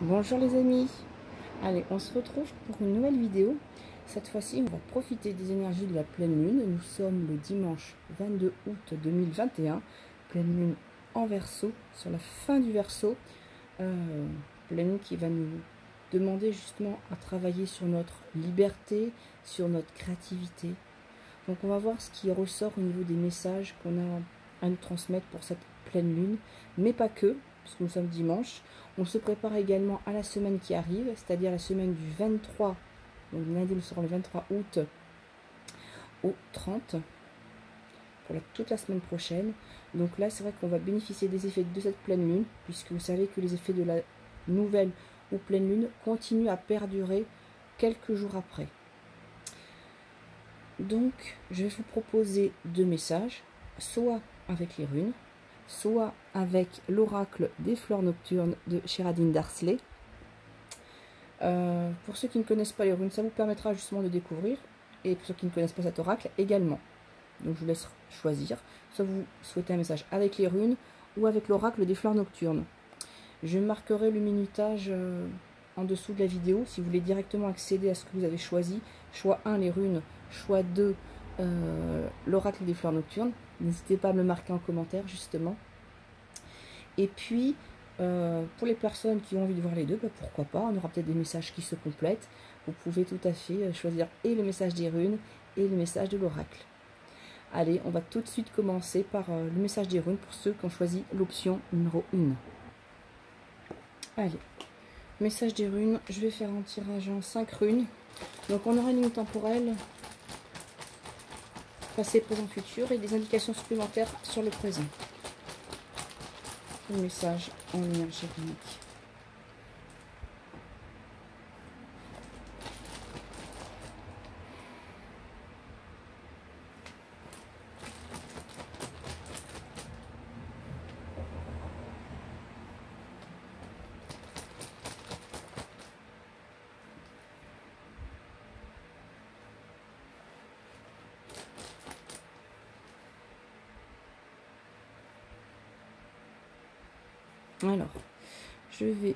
Bonjour les amis, allez on se retrouve pour une nouvelle vidéo. Cette fois-ci on va profiter des énergies de la pleine lune. Nous sommes le dimanche 22 août 2021, pleine lune en Verseau, sur la fin du Verseau, pleine lune qui va nous demander justement à travailler sur notre liberté, sur notre créativité. Donc on va voir ce qui ressort au niveau des messages qu'on a à nous transmettre pour cette pleine lune, mais pas que, puisque nous sommes dimanche. On se prépare également à la semaine qui arrive, c'est-à-dire la semaine du 23, donc lundi nous serons le 23 août au 30, pour toute la semaine prochaine. Donc là c'est vrai qu'on va bénéficier des effets de cette pleine lune, puisque vous savez que les effets de la nouvelle ou pleine lune continuent à perdurer quelques jours après. Donc je vais vous proposer deux messages, soit avec les runes, soit avec l'oracle des fleurs nocturnes de Sheradine Darsley. Pour ceux qui ne connaissent pas les runes, ça vous permettra justement de découvrir, et pour ceux qui ne connaissent pas cet oracle également. Donc je vous laisse choisir, soit vous souhaitez un message avec les runes ou avec l'oracle des fleurs nocturnes. Je marquerai le minutage en dessous de la vidéo si vous voulez directement accéder à ce que vous avez choisi. Choix 1 les runes, choix 2 l'oracle des fleurs nocturnes. N'hésitez pas à me le marquer en commentaire justement. Et puis pour les personnes qui ont envie de voir les deux, bah, pourquoi pas, on aura peut-être des messages qui se complètent. Vous pouvez tout à fait choisir et le message des runes et le message de l'oracle. Allez, on va tout de suite commencer par le message des runes pour ceux qui ont choisi l'option numéro 1. Allez, message des runes, je vais faire un tirage en 5 runes. Donc on aura une ligne temporelle, passé, présent, futur, et des indications supplémentaires sur le présent. Le message en énergie runique. Alors, je vais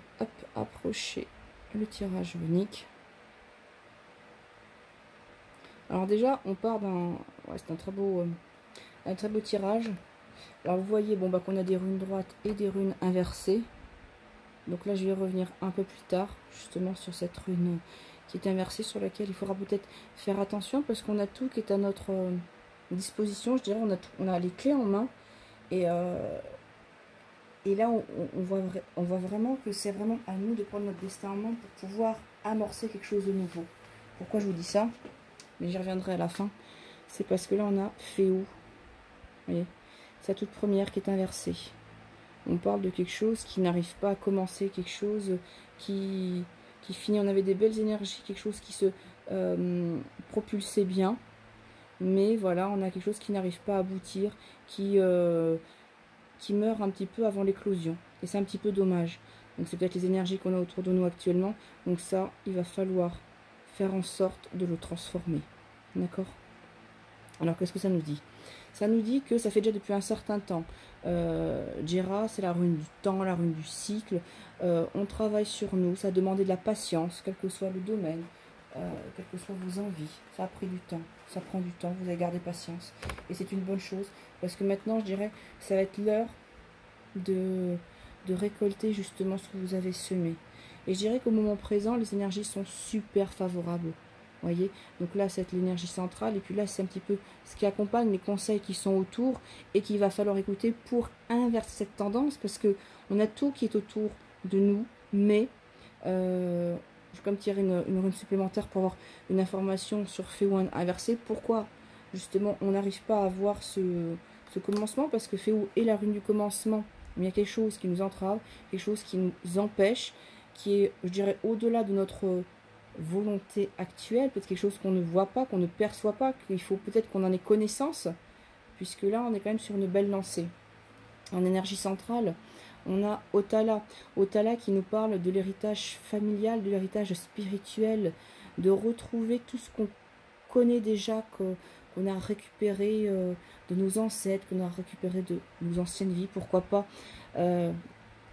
approcher le tirage unique. Alors déjà, on part d'un... Ouais, c'est un très beau tirage. Alors vous voyez bon, bah, qu'on a des runes droites et des runes inversées. Donc là, je vais revenir un peu plus tard, justement, sur cette rune qui est inversée, sur laquelle il faudra peut-être faire attention, parce qu'on a tout qui est à notre disposition. Je dirais, on a les clés en main. Et là, on voit vraiment que c'est vraiment à nous de prendre notre destin en main pour pouvoir amorcer quelque chose de nouveau. Pourquoi je vous dis ça? Mais j'y reviendrai à la fin. C'est parce que là, on a Féou. Vous voyez, sa toute première qui est inversée. On parle de quelque chose qui n'arrive pas à commencer, quelque chose qui finit. On avait des belles énergies, quelque chose qui se propulsait bien. Mais voilà, on a quelque chose qui n'arrive pas à aboutir, qui meurt un petit peu avant l'éclosion. Et c'est un petit peu dommage. Donc c'est peut-être les énergies qu'on a autour de nous actuellement. Donc ça, il va falloir faire en sorte de le transformer. D'accord? Alors qu'est-ce que ça nous dit? Ça nous dit que ça fait déjà depuis un certain temps. Jera, c'est la rune du temps, la rune du cycle. On travaille sur nous. Ça a demandé de la patience, quel que soit le domaine. Quelles que soient vos envies, ça a pris du temps, ça prend du temps, vous avez gardé patience, et c'est une bonne chose, parce que maintenant je dirais ça va être l'heure de récolter justement ce que vous avez semé. Et je dirais qu'au moment présent les énergies sont super favorables, voyez, donc là c'est l'énergie centrale, et puis là c'est un petit peu ce qui accompagne les conseils qui sont autour et qu'il va falloir écouter pour inverser cette tendance, parce que on a tout qui est autour de nous, mais je vais comme tirer une rune supplémentaire pour avoir une information sur Féou inversé. Pourquoi justement on n'arrive pas à voir ce commencement? Parce que Féou est la rune du commencement, mais il y a quelque chose qui nous entrave, quelque chose qui nous empêche, qui est, je dirais, au-delà de notre volonté actuelle, peut-être quelque chose qu'on ne voit pas, qu'on ne perçoit pas, qu'il faut peut-être qu'on en ait connaissance, puisque là on est quand même sur une belle lancée. En énergie centrale, on a Otala. Otala qui nous parle de l'héritage familial, de l'héritage spirituel, de retrouver tout ce qu'on connaît déjà, qu'on a récupéré de nos ancêtres, qu'on a récupéré de nos anciennes vies, pourquoi pas.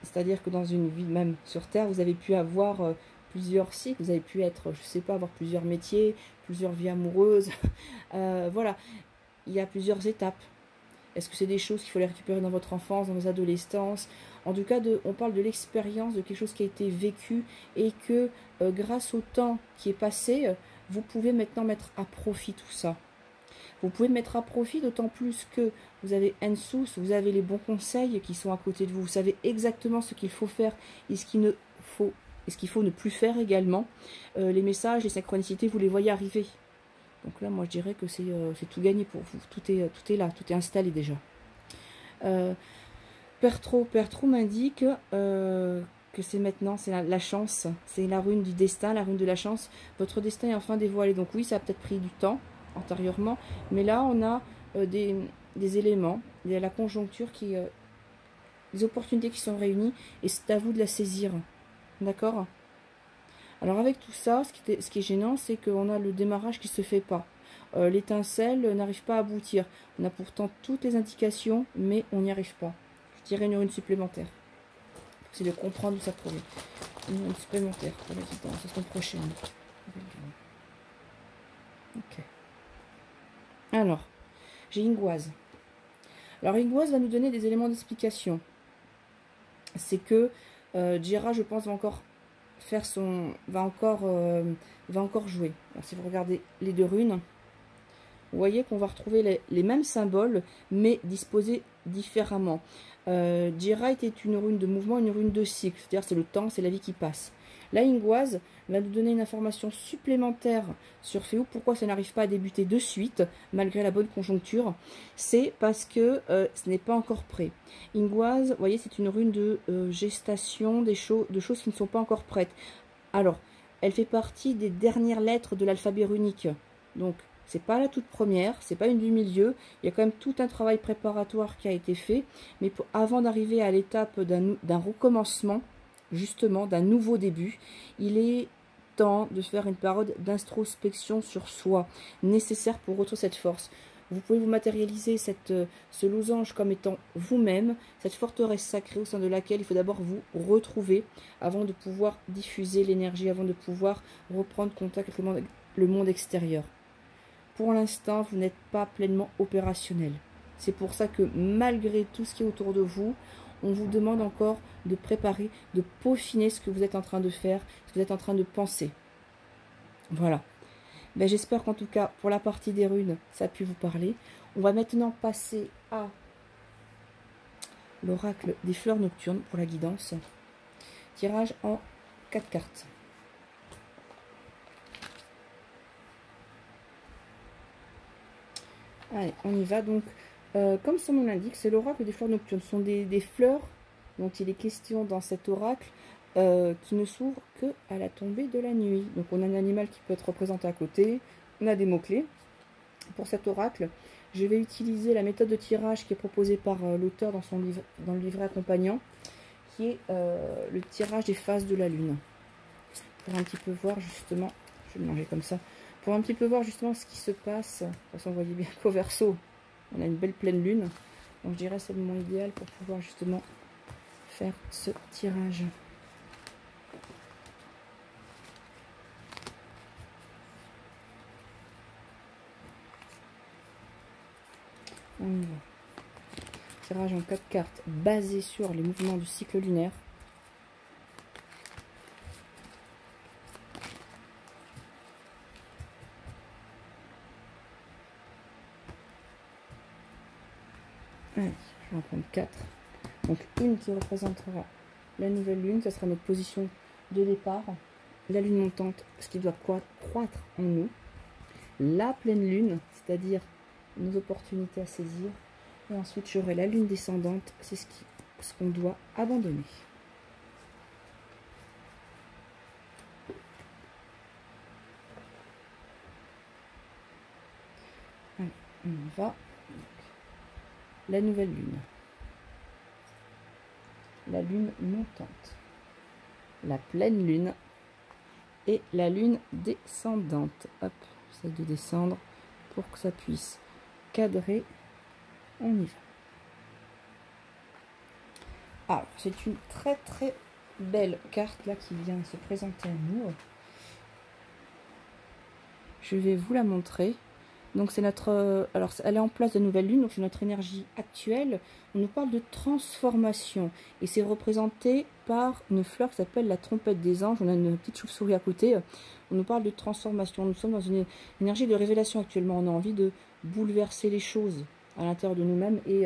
C'est-à-dire que dans une vie, même sur Terre, vous avez pu avoir plusieurs cycles, vous avez pu être, je sais pas, avoir plusieurs métiers, plusieurs vies amoureuses. Voilà, il y a plusieurs étapes. Est-ce que c'est des choses qu'il faut les récupérer dans votre enfance, dans vos adolescences? En tout cas, on parle de l'expérience, de quelque chose qui a été vécu et que grâce au temps qui est passé, vous pouvez maintenant mettre à profit tout ça. Vous pouvez mettre à profit, d'autant plus que vous avez Ensus, vous avez les bons conseils qui sont à côté de vous. Vous savez exactement ce qu'il faut faire et ce qu'il faut ne plus faire également. Les messages, les synchronicités, vous les voyez arriver. Donc là, moi, je dirais que c'est tout gagné pour vous. Tout est là, tout est installé déjà. Pertro m'indique que c'est maintenant, c'est la chance. C'est la rune du destin, la rune de la chance. Votre destin est enfin dévoilé. Donc oui, ça a peut-être pris du temps antérieurement. Mais là, on a des éléments. Il y a la conjoncture, des opportunités qui sont réunies. Et c'est à vous de la saisir. D'accord ? Alors avec tout ça, ce qui est gênant, c'est qu'on a le démarrage qui ne se fait pas. L'étincelle n'arrive pas à aboutir. On a pourtant toutes les indications, mais on n'y arrive pas. Je dirais une rune supplémentaire. C'est de comprendre où ça provient. Une rune supplémentaire pour la guidance, la semaine prochaine. Ok. Alors, j'ai Ingoise. Alors Ingoise va nous donner des éléments d'explication. C'est que Jira, je pense, va encore jouer. Alors, si vous regardez les deux runes, vous voyez qu'on va retrouver les mêmes symboles, mais disposés différemment. Jira était une rune de mouvement, une rune de cycle, c'est-à-dire c'est le temps, c'est la vie qui passe. La Ingoise va nous donner une information supplémentaire sur Féou, pourquoi ça n'arrive pas à débuter de suite, malgré la bonne conjoncture. C'est parce que ce n'est pas encore prêt. Ingoise, vous voyez, c'est une rune de gestation, de choses qui ne sont pas encore prêtes. Alors, elle fait partie des dernières lettres de l'alphabet runique. Donc, c'est pas la toute première, c'est pas une du milieu. Il y a quand même tout un travail préparatoire qui a été fait. Mais avant d'arriver à l'étape d'un recommencement, justement, d'un nouveau début, il est temps de faire une période d'introspection sur soi, nécessaire pour retrouver cette force. Vous pouvez vous matérialiser ce losange comme étant vous-même, cette forteresse sacrée au sein de laquelle il faut d'abord vous retrouver avant de pouvoir diffuser l'énergie, avant de pouvoir reprendre contact avec le monde extérieur. Pour l'instant, vous n'êtes pas pleinement opérationnel. C'est pour ça que malgré tout ce qui est autour de vous, on vous demande encore de préparer, de peaufiner ce que vous êtes en train de faire, ce que vous êtes en train de penser. Voilà. Ben, j'espère qu'en tout cas, pour la partie des runes, ça a pu vous parler. On va maintenant passer à l'oracle des fleurs nocturnes pour la guidance. Tirage en 4 cartes. Allez, on y va. Donc, comme son nom l'indique, c'est l'oracle des fleurs nocturnes. Ce sont des fleurs dont il est question dans cet oracle qui ne s'ouvre que à la tombée de la nuit. Donc, on a un animal qui peut être représenté à côté. On a des mots-clés. Pour cet oracle, je vais utiliser la méthode de tirage qui est proposée par l'auteur dans le livret accompagnant, qui est le tirage des phases de la lune. Pour un petit peu voir justement, je vais le manger comme ça, pour un petit peu voir justement ce qui se passe. De toute façon, vous voyez bien qu'au Verseau, on a une belle pleine lune. Donc je dirais que c'est le moment idéal pour pouvoir justement faire ce tirage. On y va. Tirage en 4 cartes basé sur les mouvements du cycle lunaire. Allez, je vais en prendre 4. Donc une qui représentera la nouvelle lune, ça sera notre position de départ. La lune montante, ce qui doit croître en nous. La pleine lune, c'est-à-dire nos opportunités à saisir. Et ensuite, j'aurai la lune descendante, c'est ce qu'on doit abandonner. Allez, on y va. La nouvelle lune. La lune montante. La pleine lune. Et la lune descendante. Hop, j'essaie de descendre pour que ça puisse cadrer. On y va. Ah, c'est une très très belle carte là qui vient se présenter à nous. Je vais vous la montrer. Donc c'est notre... alors elle est en place de nouvelle lune, donc c'est notre énergie actuelle. On nous parle de transformation. Et c'est représenté par une fleur qui s'appelle la trompette des anges. On a une petite chauve-souris à côté. On nous parle de transformation. Nous sommes dans une énergie de révélation actuellement. On a envie de bouleverser les choses à l'intérieur de nous-mêmes et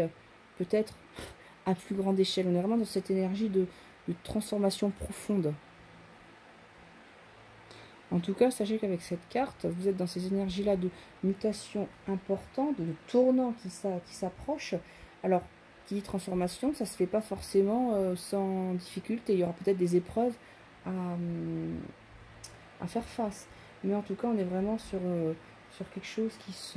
peut-être à plus grande échelle. On est vraiment dans cette énergie de transformation profonde. En tout cas, sachez qu'avec cette carte, vous êtes dans ces énergies-là de mutation importante, de tournant qui s'approche. Alors, qui dit transformation, ça ne se fait pas forcément sans difficulté. Il y aura peut-être des épreuves à faire face. Mais en tout cas, on est vraiment sur quelque chose qui se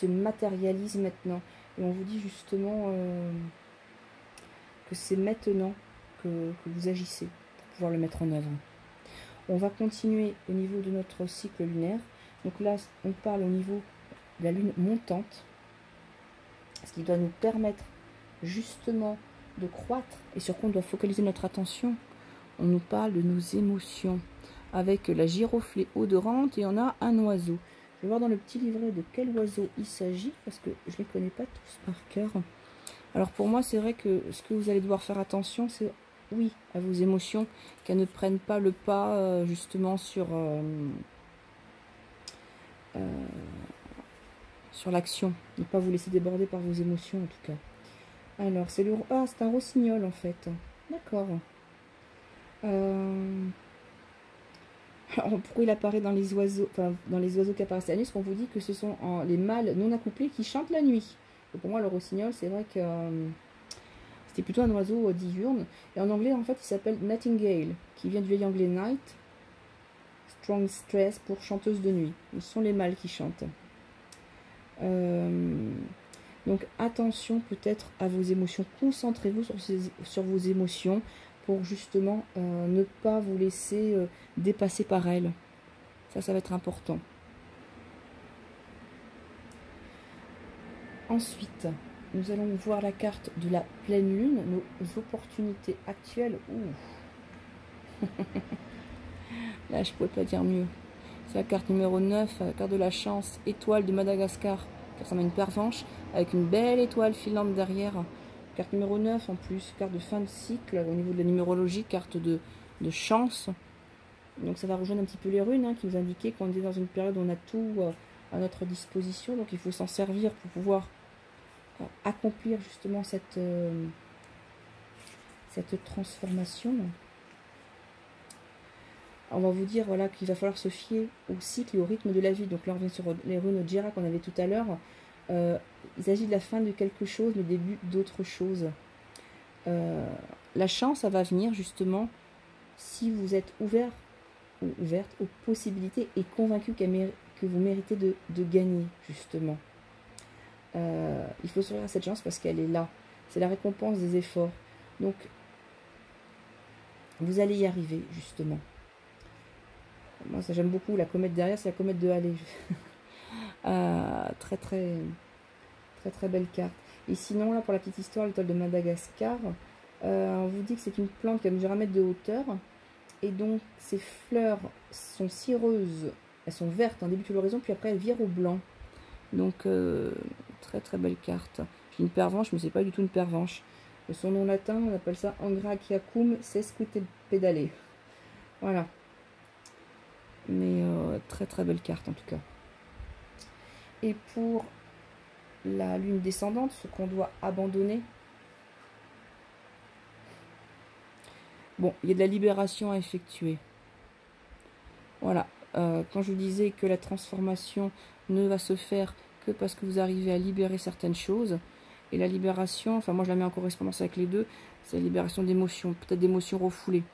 matérialise maintenant. Et on vous dit justement que c'est maintenant que vous agissez pour pouvoir le mettre en œuvre. On va continuer au niveau de notre cycle lunaire. Donc là, on parle au niveau de la lune montante, ce qui doit nous permettre justement de croître et sur quoi on doit focaliser notre attention. On nous parle de nos émotions avec la giroflée odorante et on a un oiseau. Je vais voir dans le petit livret de quel oiseau il s'agit parce que je ne les connais pas tous par cœur. Alors pour moi, c'est vrai que ce que vous allez devoir faire attention, c'est oui, à vos émotions, qu'elles ne prennent pas le pas justement sur l'action. Ne pas vous laisser déborder par vos émotions en tout cas. Alors, c'est le... Ah, c'est un rossignol en fait. D'accord. Alors, pourquoi il apparaît dans les oiseaux, enfin dans les oiseaux qui apparaissent la nuit, parce qu'on vous dit que ce sont les mâles non accouplés qui chantent la nuit. Et pour moi, le rossignol, c'est vrai que... c'était plutôt un oiseau diurne. Et en anglais, en fait, il s'appelle Nightingale, qui vient du vieil anglais night. Strong stress pour chanteuse de nuit. Ce sont les mâles qui chantent. Donc, attention peut-être à vos émotions. Concentrez-vous sur vos émotions pour justement ne pas vous laisser dépasser par elles. Ça va être important. Ensuite... nous allons voir la carte de la pleine lune, nos opportunités actuelles. Ouh. Là, je ne pouvais pas dire mieux. C'est la carte numéro 9, la carte de la chance, étoile de Madagascar. Ça ressemble à une pervenche, avec une belle étoile filante derrière. Carte numéro 9 en plus, carte de fin de cycle, au niveau de la numérologie, carte de chance. Donc ça va rejoindre un petit peu les runes, hein, qui nous indiquaient qu'on est dans une période où on a tout à notre disposition. Donc il faut s'en servir pour pouvoir... accomplir justement cette transformation. On va vous dire voilà, qu'il va falloir se fier au cycle et au rythme de la vie. Donc là on revient sur les runes Jira qu'on avait tout à l'heure. Il s'agit de la fin de quelque chose, le début d'autre chose. La chance, ça va venir justement si vous êtes ouvert ou ouverte aux possibilités et convaincu que vous méritez de gagner justement. Il faut sourire à cette chance parce qu'elle est là. C'est la récompense des efforts. Donc, vous allez y arriver, justement. Moi, ça j'aime beaucoup. La comète derrière, c'est la comète de Halley. Très, très, très, très belle carte. Et sinon, là, pour la petite histoire, l'étoile de Madagascar, on vous dit que c'est une plante qui mesure 1 mètre de hauteur. Et donc, ces fleurs sont cireuses. Elles sont vertes en début de floraison, puis après, elles virent au blanc. Donc, très très belle carte. J'ai une pervenche, mais c'est pas du tout une pervenche. Son nom latin, on appelle ça Angrachiacum sesquipedale. Voilà. Mais très très belle carte en tout cas. Et pour la lune descendante, ce qu'on doit abandonner. Bon, il y a de la libération à effectuer. Voilà. Quand je vous disais que la transformation ne va se faire que parce que vous arrivez à libérer certaines choses. Et la libération, enfin moi je la mets en correspondance avec les deux, c'est la libération d'émotions, peut-être d'émotions refoulées.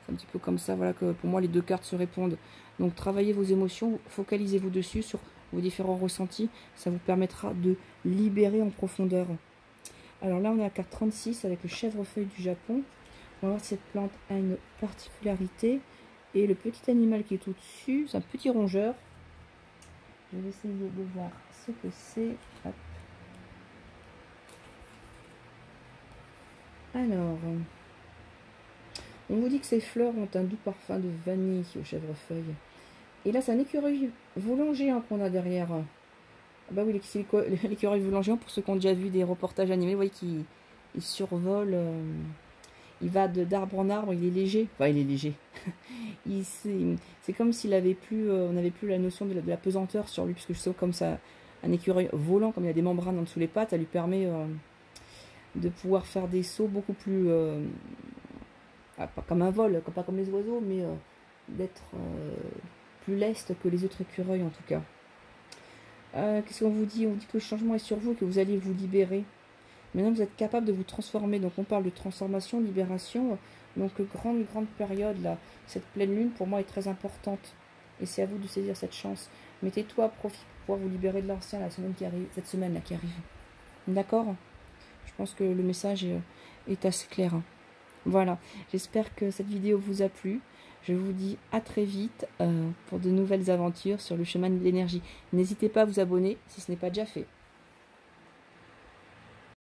C'est un petit peu comme ça, voilà, que pour moi les deux cartes se répondent. Donc travaillez vos émotions, focalisez-vous dessus, sur vos différents ressentis, ça vous permettra de libérer en profondeur. Alors là on est à la carte 36 avec le chèvrefeuille du Japon. On va voir si cette plante a une particularité. Et le petit animal qui est au-dessus, c'est un petit rongeur. Je vais essayer de voir ce que c'est. Alors, on vous dit que ces fleurs ont un doux parfum de vanille au chèvrefeuille. Et là, c'est un écureuil volant géant qu'on a derrière. Ah bah oui, c'est l'écureuil volant géant, pour ceux qui ont déjà vu des reportages animés, vous voyez qu'il survole, il va d'arbre en arbre, il est léger. Enfin, il est léger. C'est comme s'il avait plus, on n'avait plus la notion de la pesanteur sur lui, puisque je sais comme ça, un écureuil volant, comme il y a des membranes en dessous les pattes, ça lui permet de pouvoir faire des sauts beaucoup plus, pas comme un vol, pas comme les oiseaux, mais d'être plus leste que les autres écureuils en tout cas. Qu'est-ce qu'on vous dit? On dit que le changement est sur vous, que vous allez vous libérer. Maintenant, vous êtes capable de vous transformer. Donc, on parle de transformation, libération. Donc, grande période, là. Cette pleine lune, pour moi, est très importante. Et c'est à vous de saisir cette chance. Mettez-toi à profit pour pouvoir vous libérer de l'ancien la semaine qui arrive, cette semaine-là qui arrive. D'accord? Je pense que le message est assez clair. Hein. Voilà. J'espère que cette vidéo vous a plu. Je vous dis à très vite pour de nouvelles aventures sur le chemin de l'énergie. N'hésitez pas à vous abonner si ce n'est pas déjà fait.